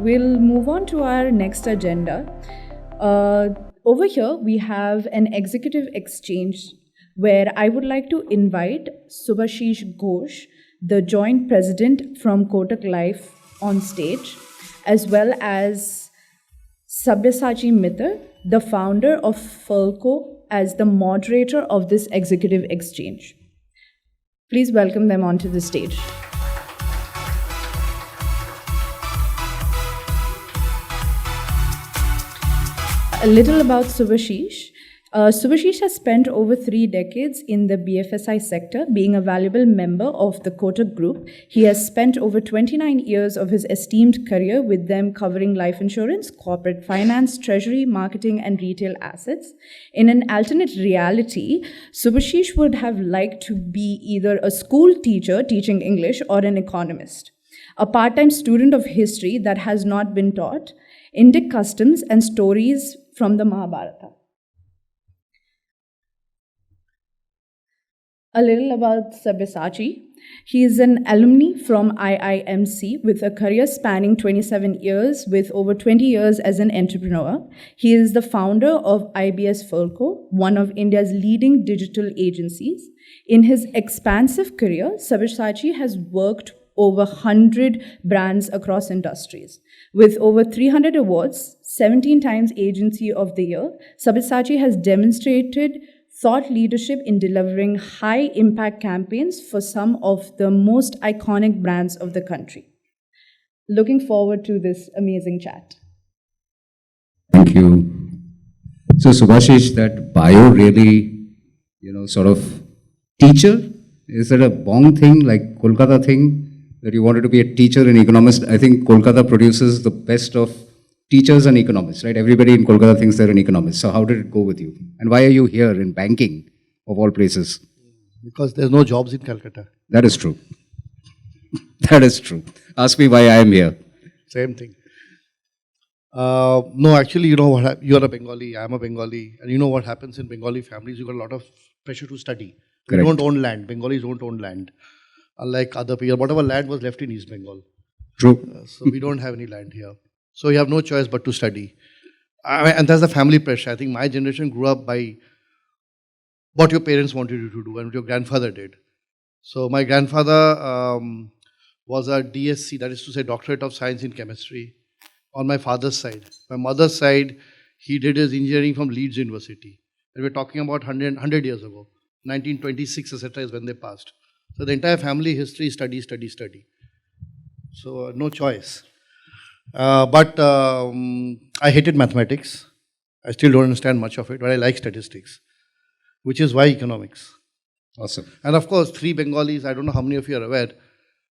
we'll move on to our next agenda. Over here, we have an executive exchange where I would like to invite Subhasis Ghosh, the joint president from Kotak Life, on stage, as well as Sabyasachi Mitter, the founder of Fulcro, as the moderator of this executive exchange. Please welcome them onto the stage. A little about Subhasis. Subhasis has spent over 3 decades in the BFSI sector, being a valuable member of the Kotak Group. He has spent over 29 years of his esteemed career with them covering life insurance, corporate finance, treasury, marketing, and retail assets. In an alternate reality, Subhasis would have liked to be either a school teacher teaching English or an economist, a part-time student of history that has not been taught, Indic customs and stories from the Mahabharata. A little about Sabyasachi. He is an alumni from IIMC with a career spanning 27 years with over 20 years as an entrepreneur. He is the founder of IBS Fulcro, one of India's leading digital agencies. In his expansive career, Sabyasachi has worked over 100 brands across industries. With over 300 awards, 17 times Agency of the Year, Sabyasachi has demonstrated thought leadership in delivering high-impact campaigns for some of the most iconic brands of the country. Looking forward to this amazing chat. Thank you. So Subhasis, that bio really, sort of teacher, is that a Bong thing, like Kolkata thing, that you wanted to be a teacher and economist? I think Kolkata produces the best of teachers and economists, right? Everybody in Kolkata thinks they're an economist. So how did it go with you? And why are you here in banking, of all places? Because there's no jobs in Calcutta. That is true. That is true. Ask me why I am here. Same thing. No, actually, you're a Bengali, I'm a Bengali. And you know what happens in Bengali families? You've got a lot of pressure to study. We don't own land. Bengalis don't own land. Unlike other people, whatever land was left in East Bengal. True. So we don't have any land here. So you have no choice but to study. And that's the family pressure. I think my generation grew up by what your parents wanted you to do and what your grandfather did. So my grandfather was a DSc, that is to say Doctorate of Science in Chemistry, on my father's side. My mother's side, he did his engineering from Leeds University. And we're talking about 100 years ago. 1926, etc. is when they passed. So the entire family history, study. So no choice. But I hated mathematics. I still don't understand much of it, but I like statistics, which is why economics. Awesome. And of course, 3 Bengalis, I don't know how many of you are aware,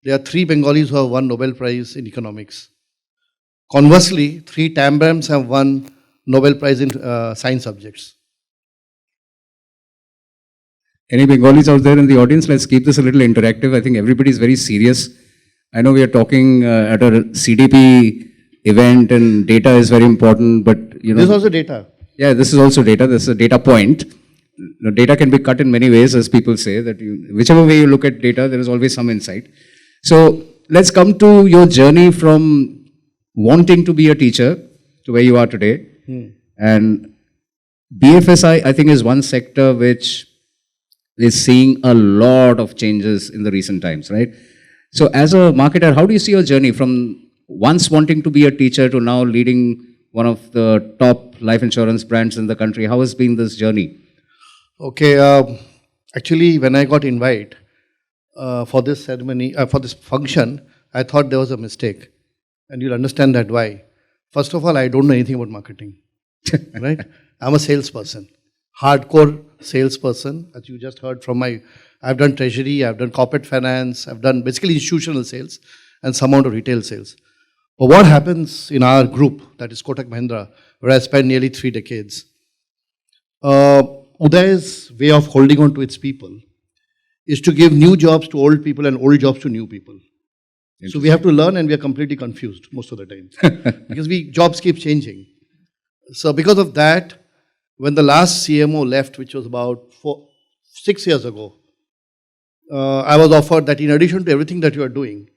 there are 3 Bengalis who have won Nobel Prize in economics. Conversely, 3 Tambrams have won Nobel Prize in science subjects. Any Bengalis out there in the audience? Let's keep this a little interactive. I think everybody is very serious. I know we are talking at a CDP event and data is very important, but This is also data. Yeah, this is also data. This is a data point. The data can be cut in many ways, as people say, that whichever way you look at data, there is always some insight. So let's come to your journey from wanting to be a teacher to where you are today. And BFSI, I think, is one sector which is seeing a lot of changes in the recent times, right? So as a marketer, how do you see your journey from once wanting to be a teacher to now leading one of the top life insurance brands in the country? How has been this journey? Okay, actually when I got invited for this ceremony, for this function, I thought there was a mistake. And you'll understand that why. First of all, I don't know anything about marketing, right? I'm a salesperson, hardcore salesperson, as you just heard from I've done treasury, I've done corporate finance, I've done basically institutional sales and some amount of retail sales. But what happens in our group, that is Kotak Mahindra, where I spent nearly 3 decades, Uday's way of holding on to its people is to give new jobs to old people and old jobs to new people. So we have to learn and we are completely confused most of the time because jobs keep changing. So because of that, when the last CMO left, which was about 6 years ago, I was offered that in addition to everything that you are doing,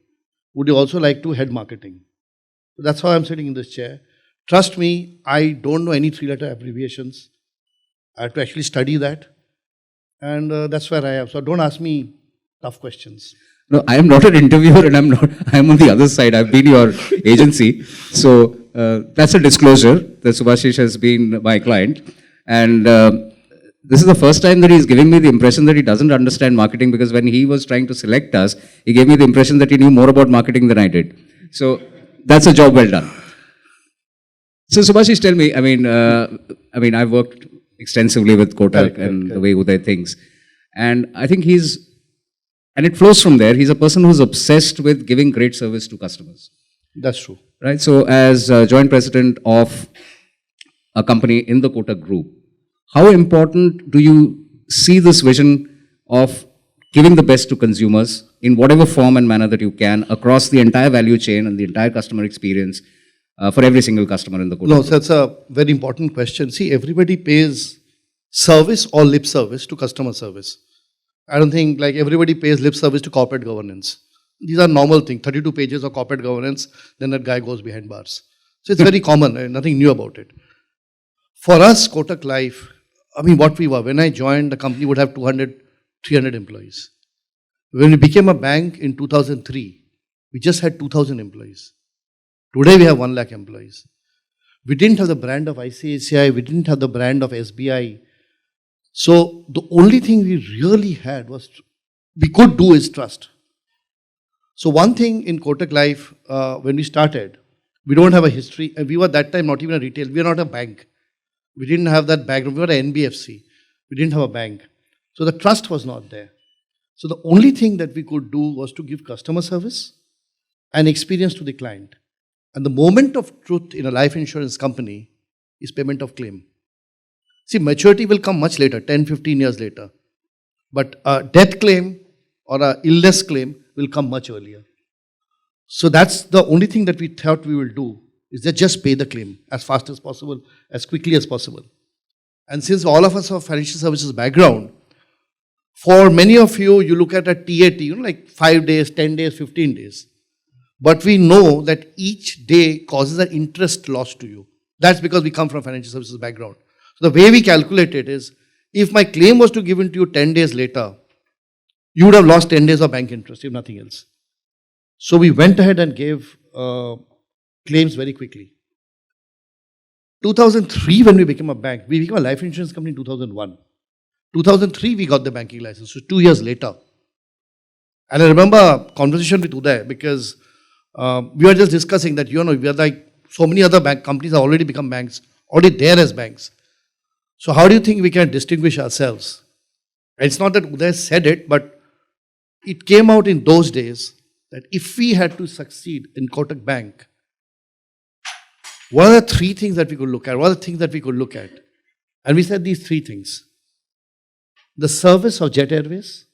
would you also like to head marketing? That's how I'm sitting in this chair. Trust me, I don't know any three-letter abbreviations. I have to actually study that. And that's where I am. So don't ask me tough questions. No, I am not an interviewer and I'm on the other side. I've been your agency. So that's a disclosure that Subhasish has been my client. And this is the first time that he's giving me the impression that he doesn't understand marketing, because when he was trying to select us, he gave me the impression that he knew more about marketing than I did. So that's a job well done. So Subhasish, tell me, I've worked extensively with Kotak and the way Uday thinks. And I think and it flows from there. He's a person who's obsessed with giving great service to customers. That's true. Right. So as joint president of a company in the Kotak group, how important do you see this vision of giving the best to consumers in whatever form and manner that you can across the entire value chain and the entire customer experience for every single customer in the Kotak? No, so that's a very important question. See, everybody pays service or lip service to customer service. I don't think like everybody pays lip service to corporate governance. These are normal things, 32 pages of corporate governance, then that guy goes behind bars. So it's very common, nothing new about it. For us, Kotak Life, what we were, when I joined, the company would have 200, 300 employees. When we became a bank in 2003, we just had 2,000 employees. Today we have 1 lakh employees. We didn't have the brand of ICICI, we didn't have the brand of SBI. So the only thing we really had we could do is trust. So one thing in Kotak Life, when we started, we don't have a history. We were that time not even a retail. We are not a bank. We didn't have that background. We were an NBFC. We didn't have a bank. So the trust was not there. So the only thing that we could do was to give customer service and experience to the client. And the moment of truth in a life insurance company is payment of claim. See, maturity will come much later, 10, 15 years later. But a death claim or a illness claim will come much earlier. So that's the only thing that we thought we will do, is that just pay the claim as fast as possible, as quickly as possible. And since all of us have financial services background, for many of you, you look at a TAT, like 5 days, 10 days, 15 days. But we know that each day causes an interest loss to you. That's because we come from financial services background. So the way we calculate it is, if my claim was to give in to you 10 days later, you would have lost 10 days of bank interest, if nothing else. So we went ahead and gave claims very quickly. 2003, when we became a bank, we became a life insurance company in 2001. 2003, we got the banking license, so 2 years later. And I remember a conversation with Uday, because we were just discussing that, we are like, so many other bank companies have already become banks, already there as banks. So how do you think we can distinguish ourselves? And it's not that Uday said it, but it came out in those days that if we had to succeed in Kotak Bank, what are the 3 things that we could look at? What are the things that we could look at? And we said these 3 things. The service of Jet Airways,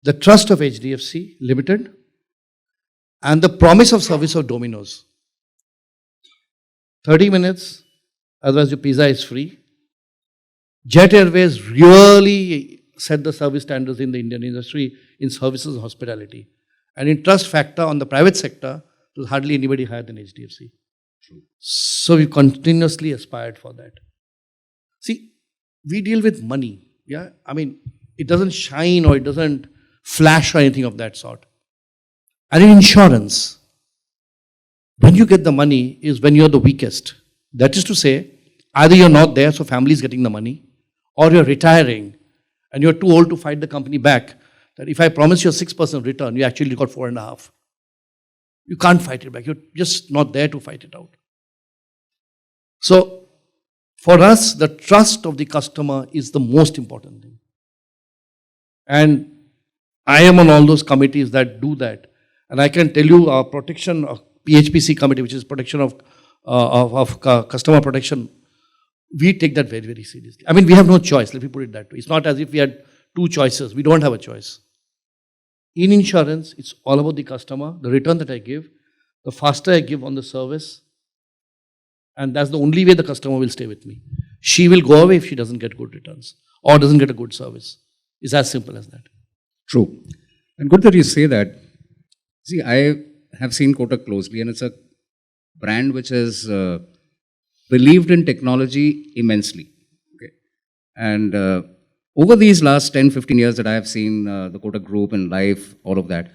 the trust of HDFC Limited, and the promise of service of Domino's. 30 minutes, otherwise your pizza is free. Jet Airways really set the service standards in the Indian industry in services and hospitality. And in trust factor on the private sector, there was hardly anybody higher than HDFC. True. So we continuously aspired for that. See, we deal with money. Yeah, it doesn't shine or it doesn't flash or anything of that sort. And in insurance, when you get the money is when you're the weakest. That is to say, either you're not there, so family is getting the money, or you're retiring and you're too old to fight the company back. That if I promise you a 6% return, you actually got 4.5%. You can't fight it back. You're just not there to fight it out. So, for us, the trust of the customer is the most important thing. And I am on all those committees that do that. And I can tell you our protection, PHPC committee, which is protection of customer protection, we take that very, very seriously. We have no choice, let me put it that way. It's not as if we had 2 choices. We don't have a choice. In insurance, it's all about the customer, the return that I give, the faster I give on the service, and that's the only way the customer will stay with me. She will go away if she doesn't get good returns or doesn't get a good service. It's as simple as that. True. And good that you say that. See, have seen Kotak closely, and it's a brand which has believed in technology immensely. Okay. And over these last 10, 15 years that I have seen the Kotak Group and life, all of that,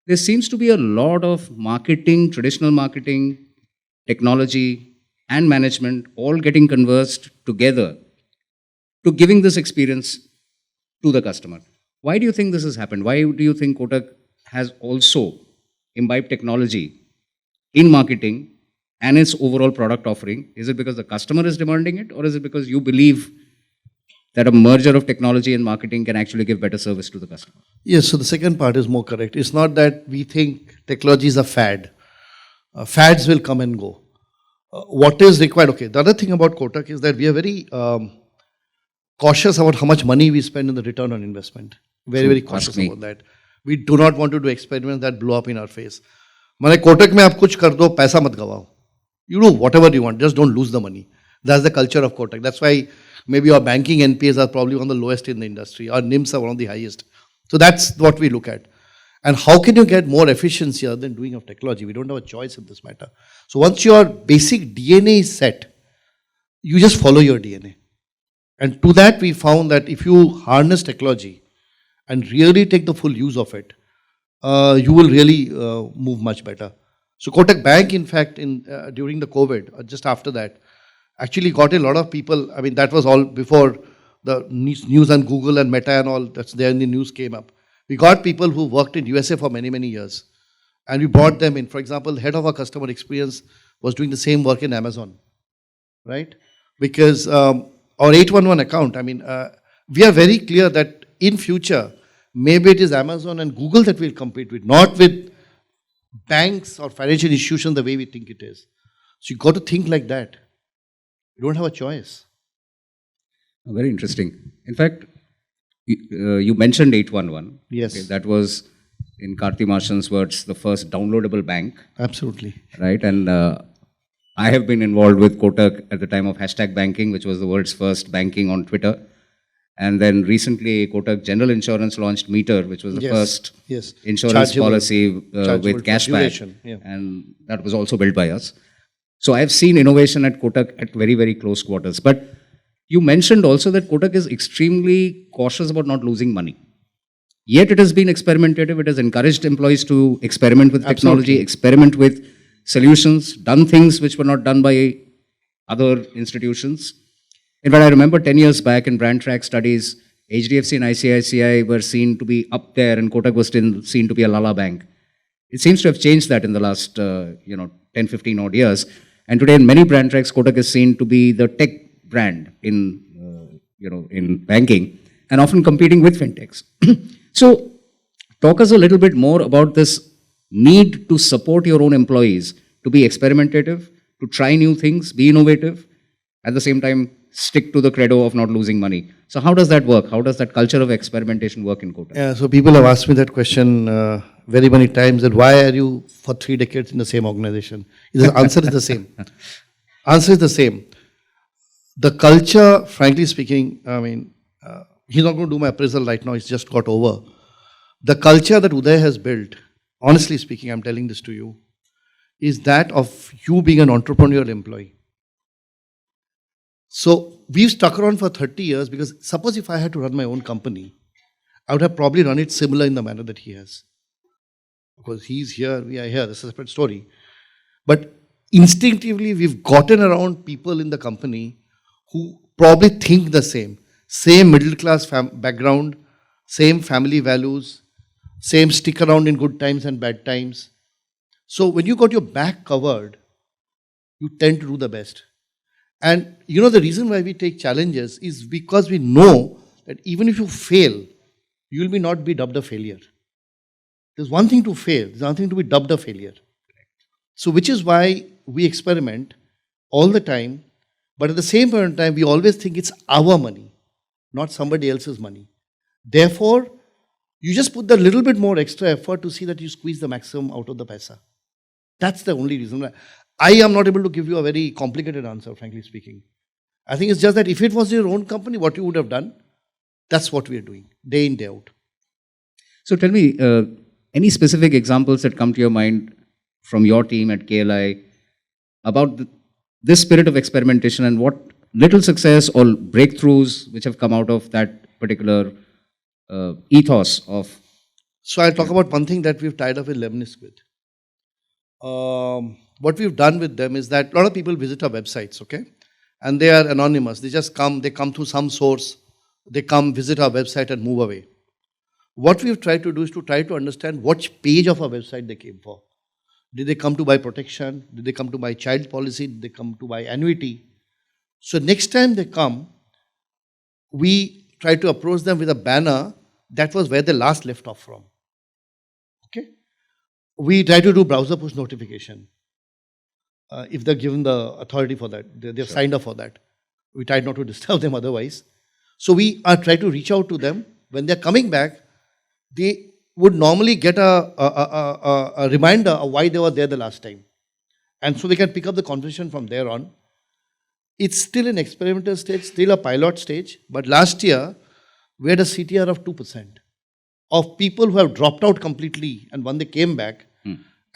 there seems to be a lot of marketing, traditional marketing, technology, and management all getting conversed together to giving this experience to the customer. Why do you think this has happened? Why do you think Kotak has also imbibed technology in marketing and its overall product offering? Is it because the customer is demanding it, or is it because you believe that a merger of technology and marketing can actually give better service to the customer? Yes, so the second part is more correct. It's not that we think technology is a fad. Fads will come and go. What is required? Okay, the other thing about Kotak is that we are very cautious about how much money we spend in the return on investment. Very cautious about that. We do not want to do experiments that blow up in our face. माने कोटक में आप कुछ कर दो, पैसा मत गवाओ. You do whatever you want, just don't lose the money. That's the culture of Kotak. That's why maybe our banking NPAs are probably one of the lowest in the industry. Our NIMs are one of the highest. So that's what we look at. And how can you get more efficiency other than doing of technology? We don't have a choice in this matter. So once your basic DNA is set, you just follow your DNA. And to that we found that if you harness technology and really take the full use of it, you will really move much better. So Kotak Bank, in fact, during the COVID, or just after that, actually got a lot of people. I mean, that was all before the news and Google and Meta and all that's there in the news came up. We got people who worked in USA for many, many years. And we brought them in. For example, the head of our customer experience was doing the same work in Amazon, right? Because our 811 account, I mean, we are very clear that in future, maybe it is Amazon and Google that we'll compete with, not with banks or financial institutions the way we think it is. So you got to think like that. You don't have a choice. Very interesting. In fact, you mentioned 811. Yes. Okay, that was, in Karthi Marshan's words, the first downloadable bank. Absolutely. Right? And I have been involved with Kotak at the time of #banking, which was the world's first banking on Twitter. And then recently, Kotak General Insurance launched Meter, which was the first insurance policy with cashback. Yeah. And that was also built by us. So I've seen innovation at Kotak at very, very close quarters. But you mentioned also that Kotak is extremely cautious about not losing money. Yet it has been experimentative. It has encouraged employees to experiment with technology, experiment with solutions, done things which were not done by other institutions. In fact, I remember 10 years back in brand track studies, HDFC and ICICI were seen to be up there and Kotak was still seen to be a lala bank. It seems to have changed that in the last 10, 15 odd years. And today in many brand tracks, Kotak is seen to be the tech brand in banking and often competing with fintechs. So talk us a little bit more about this need to support your own employees, to be experimentative, to try new things, be innovative, at the same time stick to the credo of not losing money. So how does that work? How does that culture of experimentation work in Kotak? Yeah, so people have asked me that question very many times, that why are you for 3 decades in the same organization? The answer is the same. Answer is the same. The culture, frankly speaking, I mean, he's not going to do my appraisal right now, it's just got over. The culture that Uday has built, honestly speaking, I'm telling this to you, is that of you being an entrepreneurial employee. So we've stuck around for 30 years because suppose if I had to run my own company, I would have probably run it similar in the manner that he has. Because he's here, we are here, this is a separate story. But instinctively, we've gotten around people in the company who probably think the same. Same middle class background, same family values, same stick around in good times and bad times. So when you got your back covered, you tend to do the best. And you know the reason why we take challenges is because we know that even if you fail, you will not be dubbed a failure. There's one thing to fail, there's another thing to be dubbed a failure. So which is why we experiment all the time, but at the same point in time, we always think it's our money, not somebody else's money. Therefore, you just put the little bit more extra effort to see that you squeeze the maximum out of the paisa. That's the only reason. I am not able to give you a very complicated answer, frankly speaking. I think it's just that if it was your own company, what you would have done, that's what we are doing, day in, day out. So tell me, any specific examples that come to your mind from your team at KLI about this spirit of experimentation and what little success or breakthroughs which have come out of that particular ethos of. So I'll talk about one thing that we've tied up with Lemnis with. What we've done with them is that a lot of people visit our websites, okay? And they are anonymous. They just come, they come through some source, they come visit our website and move away. What we've tried to do is to try to understand which page of our website they came for. Did they come to buy protection? Did they come to buy child policy? Did they come to buy annuity? So next time they come, we try to approach them with a banner that was where they last left off from. Okay? We try to do browser push notification. If they're given the authority for that, they've signed up for that. We try not to disturb them otherwise. So we are trying to reach out to them. When they're coming back, they would normally get a reminder of why they were there the last time. And so we can pick up the conversation from there on. It's still an experimental stage, still a pilot stage, but last year we had a CTR of 2% of people who have dropped out completely and when they came back.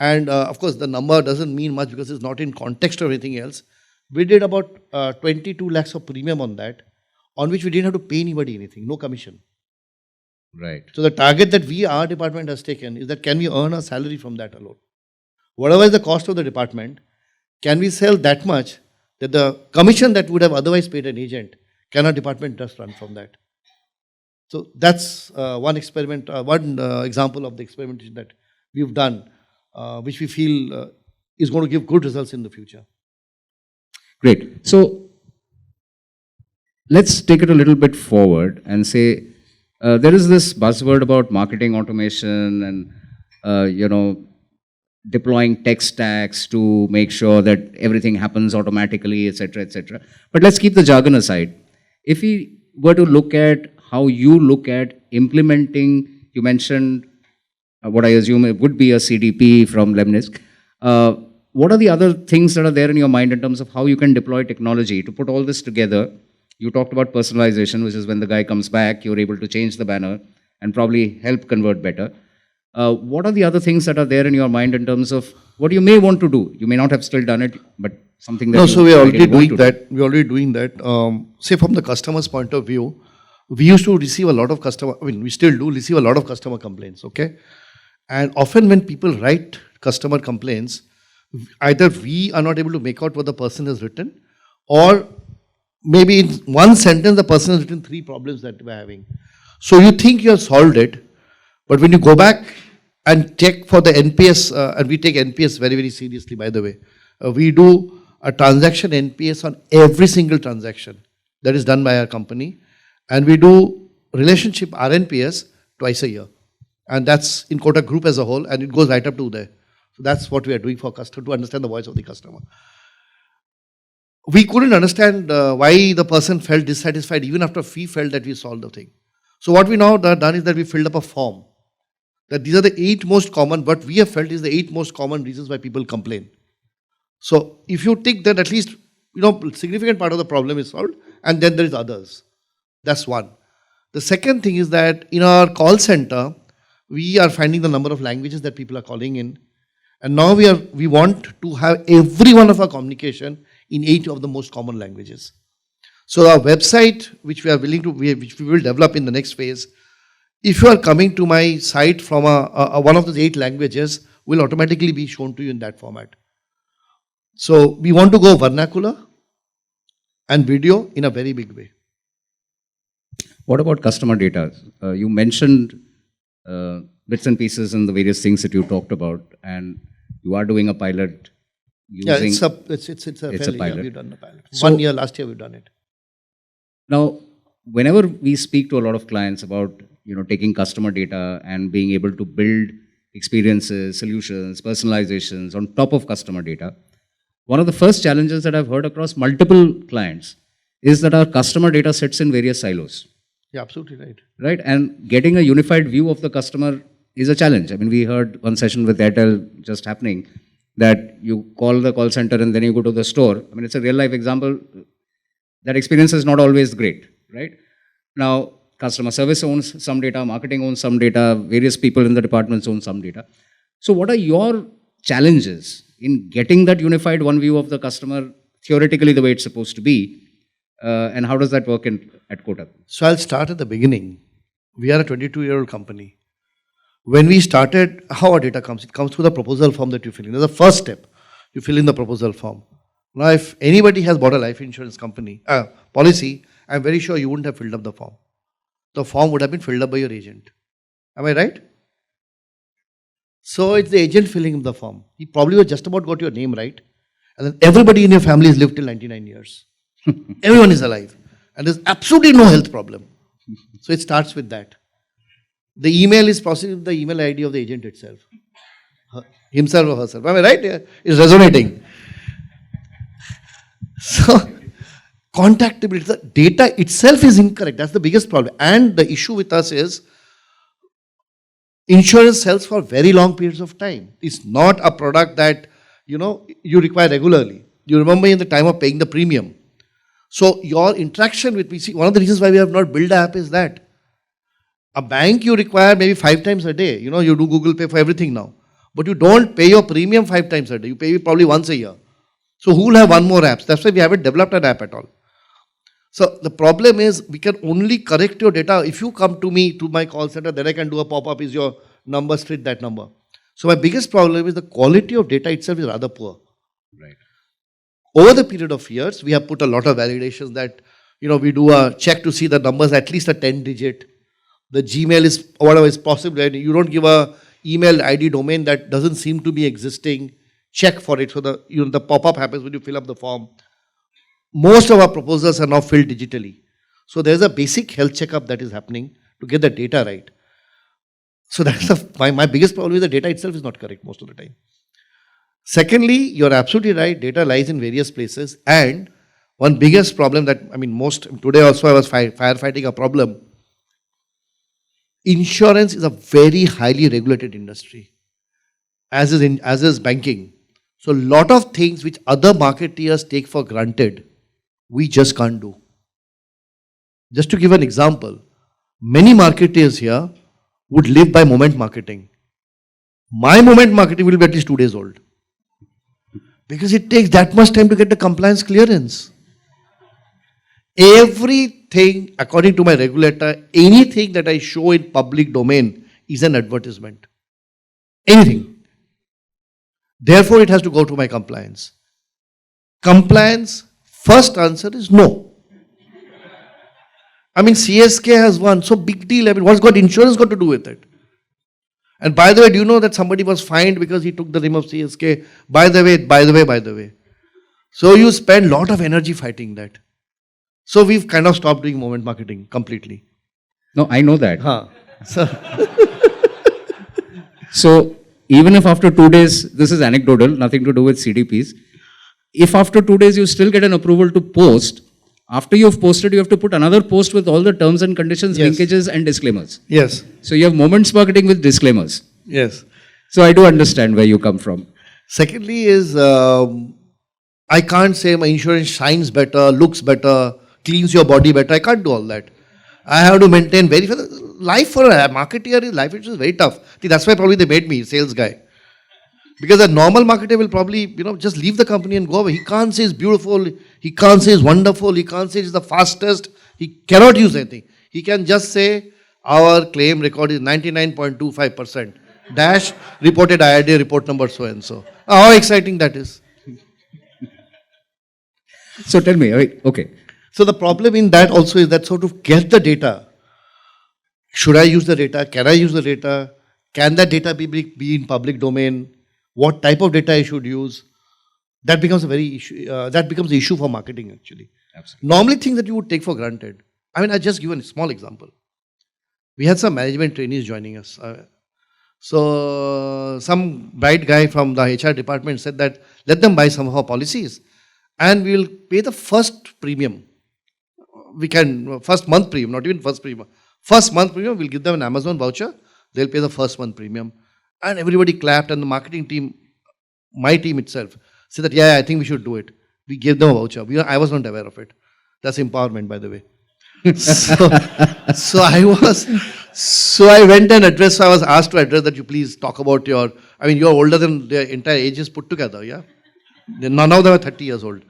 And of course, the number doesn't mean much because it's not in context or anything else. We did about 22 lakhs of premium on that, on which we didn't have to pay anybody anything, no commission. Right. So the target that our department has taken is that can we earn a salary from that alone? Whatever is the cost of the department, can we sell that much that the commission that would have otherwise paid an agent, can our department just run from that? So that's one experiment, one example of the experimentation that we've done, which we feel is going to give good results in the future. Great. So let's take it a little bit forward and say there is this buzzword about marketing automation and deploying tech stacks to make sure that everything happens automatically, etc., etc. But let's keep the jargon aside. If we were to look at how you look at implementing, you mentioned what I assume it would be a CDP from Lemnis. What are the other things that are there in your mind in terms of how you can deploy technology to put all this together? You talked about personalization, which is when the guy comes back, you're able to change the banner and probably help convert better. What are the other things that are there in your mind in terms of what you may want to do? You may not have still done it, but something that no, so we're already doing that. We're already doing that. Say from the customer's point of view, we used to receive a lot of we still do receive a lot of customer complaints, okay? And often when people write customer complaints, either we are not able to make out what the person has written, or maybe in one sentence the person has written 3 problems that we're having. So you think you have solved it, but when you go back and check for the NPS, and we take NPS very, very seriously, by the way. We do a transaction NPS on every single transaction that is done by our company. And we do relationship RNPS twice a year. And that's in Kotak Group as a whole, and it goes right up to there. So that's what we are doing for customer, to understand the voice of the customer. We couldn't understand why the person felt dissatisfied even after we felt that we solved the thing. So what we now done is that we filled up a form. That these are the 8 most common, what we have felt is the 8 most common reasons why people complain. So if you think that at least, significant part of the problem is solved, and then there is others. That's one. The second thing is that in our call center, we are finding the number of languages that people are calling in. And now we want to have every one of our communication in 8 of the most common languages. So our website, which we are which we will develop in the next phase, if you are coming to my site from one of those 8 languages, will automatically be shown to you in that format. So we want to go vernacular and video in a very big way. What about customer data? You mentioned bits and pieces and the various things that you talked about, and you are doing a pilot. Using, it's a pilot. We've done a pilot. So, 1 year, last year we've done it. Now, whenever we speak to a lot of clients about taking customer data and being able to build experiences, solutions, personalizations on top of customer data, one of the first challenges that I've heard across multiple clients is that our customer data sits in various silos. Yeah, absolutely right. Right, and getting a unified view of the customer is a challenge. I mean, we heard one session with Airtel just happening that you call the call center and then you go to the store. I mean, it's a real life example. That experience is not always great, right? Now, customer service owns some data, marketing owns some data, various people in the departments own some data. So what are your challenges in getting that unified one view of the customer theoretically the way it's supposed to be? And how does that work at Kotak? So I'll start at the beginning. We are a 22-year-old company. When we started, how our data comes? It comes through the proposal form that you fill in. That's the first step. You fill in the proposal form. Now, if anybody has bought a life insurance policy, I'm very sure you wouldn't have filled up the form. The form would have been filled up by your agent. Am I right? So it's the agent filling in the form. He probably was just about got your name right. And then everybody in your family has lived till 99 years. Everyone is alive. And there's absolutely no health problem. So it starts with that. The email is processed with the email ID of the agent itself. Himself or herself. Am I right? Yeah. It's resonating. So, contactability, the data itself is incorrect. That's the biggest problem. And the issue with us is, insurance sells for very long periods of time. It's not a product that, you require regularly. You remember in the time of paying the premium. So, your interaction with PC, one of the reasons why we have not built the app is that a bank you require maybe 5 times a day. You do Google Pay for everything now. But you don't pay your premium 5 times a day. You pay it probably once a year. So who will have one more app? That's why we haven't developed an app at all. So the problem is we can only correct your data. If you come to me, to my call center, then I can do a pop-up, is your number straight that number. So my biggest problem is the quality of data itself is rather poor. Right. Over the period of years, we have put a lot of validations that, we do a check to see the numbers, at least a 10-digit. The Gmail is whatever is possible. You don't give a email ID domain that doesn't seem to be existing. Check for it. So the pop-up happens when you fill up the form. Most of our proposals are now filled digitally. So there's a basic health checkup that is happening to get the data right. So that's my biggest problem is the data itself is not correct most of the time. Secondly, you're absolutely right. Data lies in various places. And one biggest problem that, today also I was firefighting a problem. Insurance is a very highly regulated industry, as is banking. So a lot of things which other marketeers take for granted, we just can't do. Just to give an example, many marketeers here would live by moment marketing. My moment marketing will be at least 2 days old. Because it takes that much time to get the compliance clearance. Everything, according to my regulator, anything that I show in public domain is an advertisement. Anything. Therefore, it has to go to my compliance. Compliance, first answer is no. CSK has won, so big deal. What's got insurance got to do with it? And by the way, do you know that somebody was fined because he took the name of CSK? By the way. So you spend a lot of energy fighting that. So we've kind of stopped doing moment marketing completely. No, I know that. So even if after 2 days, this is anecdotal, nothing to do with CDPs. If after 2 days you still get an approval to post, after you've posted, you have to put another post with all the terms and conditions, yes, linkages and disclaimers. Yes. So you have moments marketing with disclaimers. Yes. So I do understand where you come from. Secondly is, I can't say my insurance shines better, looks better, cleans your body better. I can't do all that. I have to maintain life for a marketeer, life insurance is very tough. See, that's why probably they made me sales guy. Because a normal marketer will probably, just leave the company and go away. He can't say it's beautiful, he can't say it's wonderful, he can't say it's the fastest, he cannot use anything. He can just say, our claim record is 99.25%. Dash, reported IRDA report number so and so. How exciting that is. So tell me, okay. So the problem in that also is that sort of get the data. Should I use the data? Can I use the data? Can that data be in public domain? What type of data I should use? That becomes a issue for marketing actually. Absolutely. Normally things that you would take for granted. I just give a small example. We had some management trainees joining us. So some bright guy from the HR department said that let them buy some of our policies and we will pay the first premium. First month premium, not even first premium. First month premium, we'll give them an Amazon voucher. They'll pay the first month premium. And everybody clapped and the marketing team, my team itself, said that, yeah, I think we should do it. We gave them a voucher. I was not aware of it. That's empowerment, by the way. So So I went and addressed, so I was asked to address that you please talk about your, I mean, you're older than their entire ages put together, yeah? None of them are 30 years old.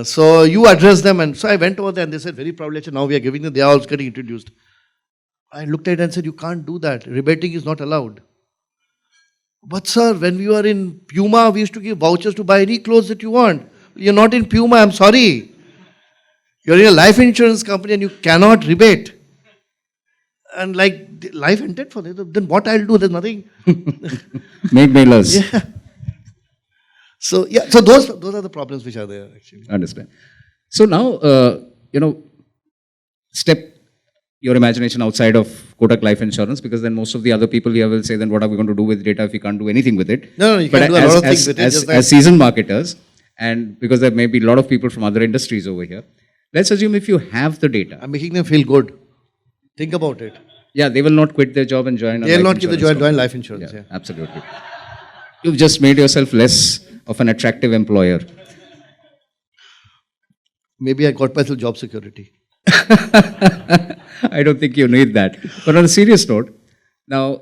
So you address them, and so I went over there and they said very proudly, now we are giving them, they are also getting introduced. I looked at it and said, you can't do that. Rebating is not allowed. But sir, when we were in Puma, we used to give vouchers to buy any clothes that you want. You're not in Puma, I'm sorry. You're in a life insurance company and you cannot rebate. And like life ended for them. Then what I'll do? There's nothing. Make mailers. Yeah. So yeah, so those are the problems which are there actually. Understand. So now, step your imagination outside of Kotak Life Insurance, because then most of the other people here will say, then what are we going to do with data if we can't do anything with it? No, you can do a lot of things with it. As seasoned marketers, and because there may be a lot of people from other industries over here, let's assume if you have the data. I'm making them feel good. Think about it. Yeah, they will not quit their job and join. They will not give the job and join life insurance. Yeah, absolutely. You've just made yourself less of an attractive employer. Maybe I got myself job security. I don't think you need that. But on a serious note, now,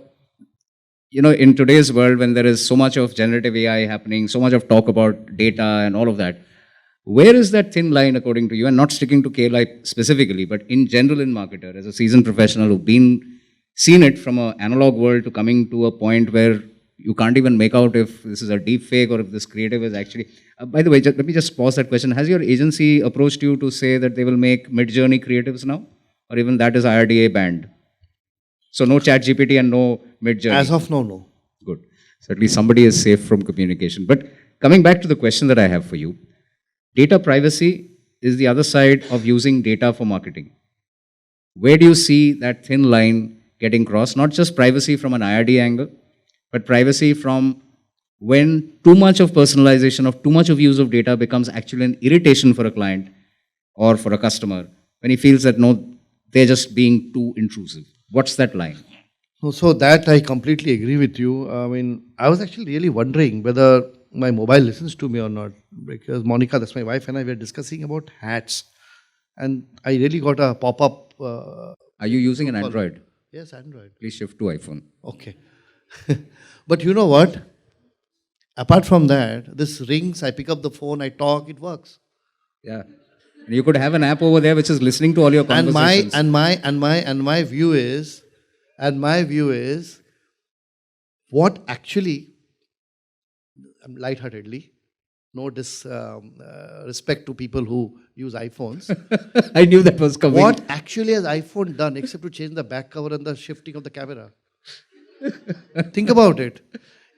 in today's world, when there is so much of generative AI happening, so much of talk about data and all of that, where is that thin line according to you? And not sticking to KLI specifically, but in general in marketer, as a seasoned professional who've seen it from an analog world to coming to a point where you can't even make out if this is a deep fake or if this creative is actually... by the way, let me just pause that question. Has your agency approached you to say that they will make mid-journey creatives now? Or even that is IRDA banned? So no chat GPT and no mid-journey? As of now, no. Good. So at least somebody is safe from communication. But coming back to the question that I have for you, data privacy is the other side of using data for marketing. Where do you see that thin line getting crossed? Not just privacy from an IRDA angle, but privacy from when too much of personalization, of too much of use of data becomes actually an irritation for a client or for a customer, when he feels that no, they're just being too intrusive. What's that line? So that I completely agree with you. I mean, I was actually really wondering whether my mobile listens to me or not, because Monica, that's my wife, and I were discussing about hats. And I really got a pop-up. Are you using an Android? Yes, Android. Please shift to iPhone. Okay. But you know what? Apart from that, this rings, I pick up the phone, I talk, it works. Yeah. And you could have an app over there which is listening to all your conversations. And my view is, what actually, lightheartedly, no disrespect to people who use iPhones. I knew that was coming. What actually has iPhone done except to change the back cover and the shifting of the camera? Think about it.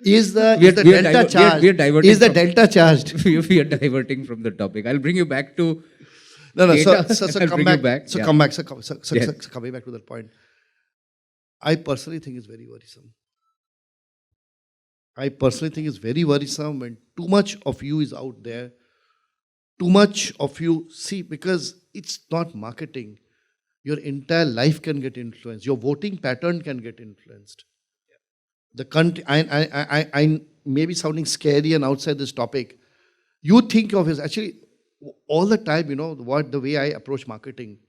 Is the delta charged? We are diverting from the topic. I'll bring you back to data. So come back. Coming back to that point. I personally think it's very worrisome. When too much of you is out there. Too much of you, see, because it's not marketing. Your entire life can get influenced. Your voting pattern can get influenced. The country, I may be sounding scary and outside this topic. You think of it, actually, all the time, the way I approach marketing.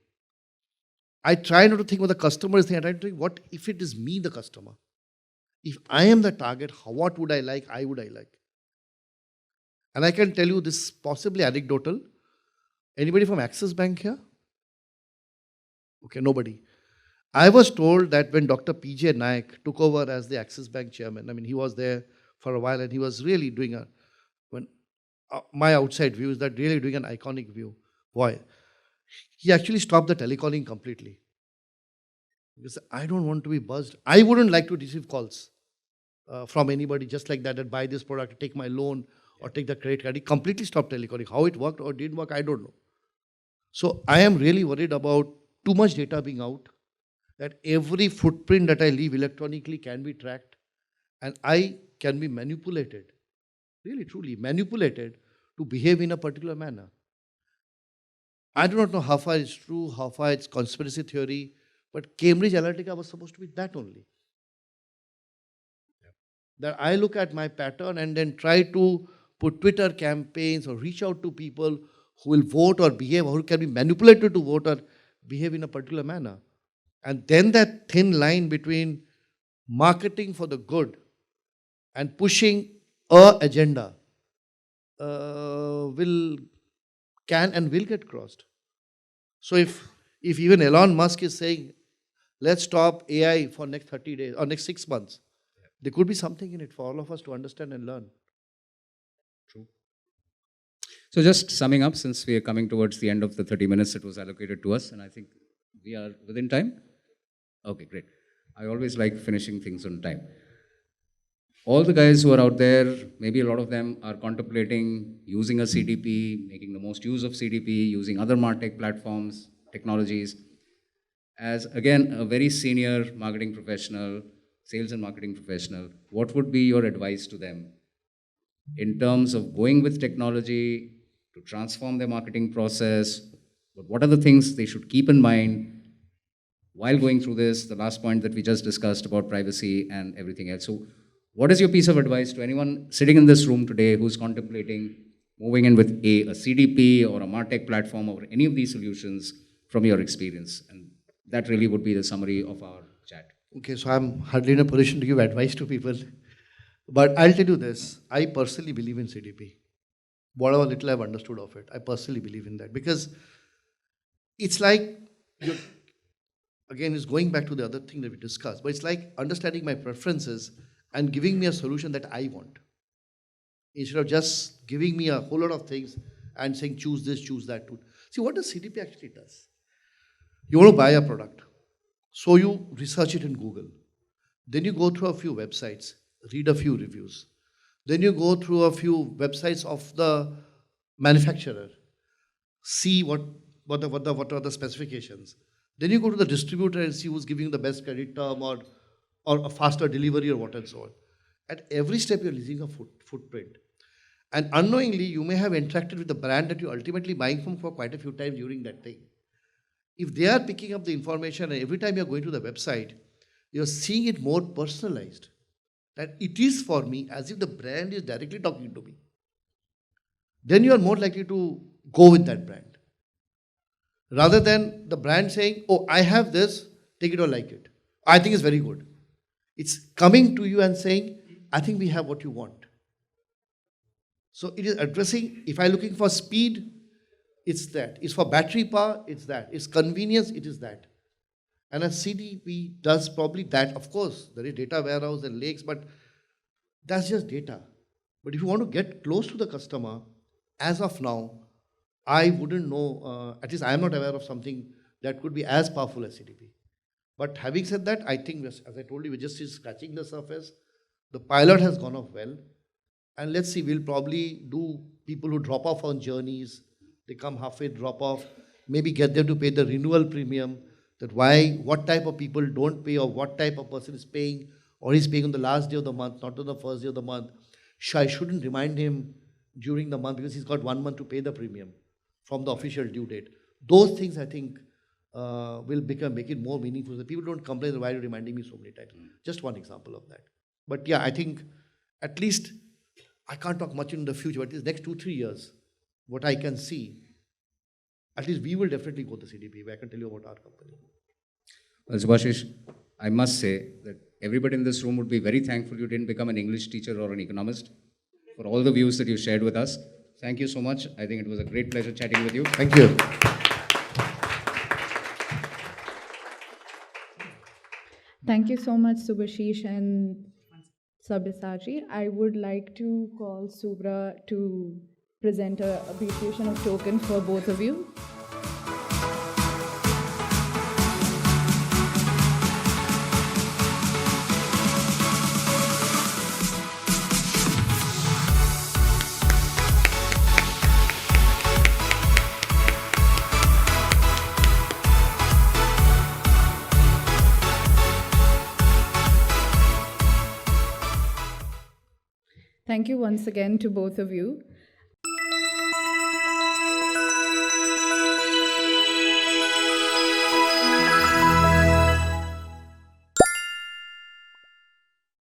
I try not to think what the customer is thinking. I try to think, what if it is me, the customer? If I am the target, what would I like? I would like. And I can tell you this, possibly anecdotal. Anybody from Axis Bank here? Okay, nobody. I was told that when Dr. P.J. Naik took over as the Axis Bank chairman, I mean, he was there for a while and he was really doing my outside view is that really doing an iconic view. Why? He actually stopped the telecalling completely. Because I don't want to be buzzed. I wouldn't like to receive calls from anybody just like that buy this product, take my loan or take the credit card. He completely stopped telecalling. How it worked or didn't work, I don't know. So I am really worried about too much data being out, that every footprint that I leave electronically can be tracked and I can be manipulated, really truly manipulated to behave in a particular manner. I do not know how far it's true, how far it's conspiracy theory, but Cambridge Analytica was supposed to be that only. That I look at my pattern and then try to put Twitter campaigns or reach out to people who will vote or behave, or who can be manipulated to vote or behave in a particular manner. And then that thin line between marketing for the good and pushing a agenda can and will get crossed. So if even Elon Musk is saying, let's stop AI for next 30 days or next 6 months, there could be something in it for all of us to understand and learn. True. So just summing up, since we are coming towards the end of the 30 minutes that was allocated to us, and I think we are within time. Okay, great. I always like finishing things on time. All the guys who are out there, maybe a lot of them are contemplating using a CDP, making the most use of CDP, using other MarTech platforms, technologies. As again, a very senior marketing professional, sales and marketing professional, what would be your advice to them in terms of going with technology to transform their marketing process? But what are the things they should keep in mind while going through this? The last point that we just discussed about privacy and everything else. So what is your piece of advice to anyone sitting in this room today who's contemplating moving in with a CDP or a MarTech platform or any of these solutions from your experience? And that really would be the summary of our chat. Okay, so I'm hardly in a position to give advice to people. But I'll tell you this, I personally believe in CDP. Whatever little I've understood of it, I personally believe in that. Because it's like, again, it's going back to the other thing that we discussed, but it's like understanding my preferences and giving me a solution that I want. Instead of just giving me a whole lot of things and saying, choose this, choose that. See, what the CDP actually does? You want to buy a product. So you research it in Google. Then you go through a few websites, read a few reviews. Then you go through a few websites of the manufacturer, see what are the specifications. Then you go to the distributor and see who's giving you the best credit term or a faster delivery or what and so on. At every step, you're leaving a footprint. And unknowingly, you may have interacted with the brand that you're ultimately buying from for quite a few times during that thing. If they are picking up the information and every time you're going to the website, you're seeing it more personalized. That it is for me as if the brand is directly talking to me. Then you are more likely to go with that brand. Rather than the brand saying, oh, I have this, take it or like it. I think it's very good. It's coming to you and saying, I think we have what you want. So it is addressing, if I'm looking for speed, it's that. It's for battery power, it's that. It's convenience, it is that. And a CDP does probably that. Of course, there is data warehouse and lakes, but that's just data. But if you want to get close to the customer, as of now, I wouldn't know, at least I am not aware of something that could be as powerful as CDP. But having said that, I think, as I told you, we're just scratching the surface. The pilot has gone off well. And let's see, we'll probably do people who drop off on journeys, they come halfway, drop off, maybe get them to pay the renewal premium, that what type of people don't pay or what type of person is paying, or he's paying on the last day of the month, not on the first day of the month. I shouldn't remind him during the month because he's got 1 month to pay the premium from the official due date. Those things, I think, will make it more meaningful. So people don't complain, why are you reminding me so many times? Just one example of that. But yeah, I think at least, I can't talk much in the future, but these next 2-3 years, what I can see, at least we will definitely go to CDP. I can tell you about our company. Well, Subhasis, I must say that everybody in this room would be very thankful you didn't become an English teacher or an economist for all the views that you shared with us. Thank you so much. I think it was a great pleasure chatting with you. Thank you. Thank you so much, Subhasis and Sabyasachi. I would like to call Subra to present an appreciation of token for both of you. Thank you once again to both of you.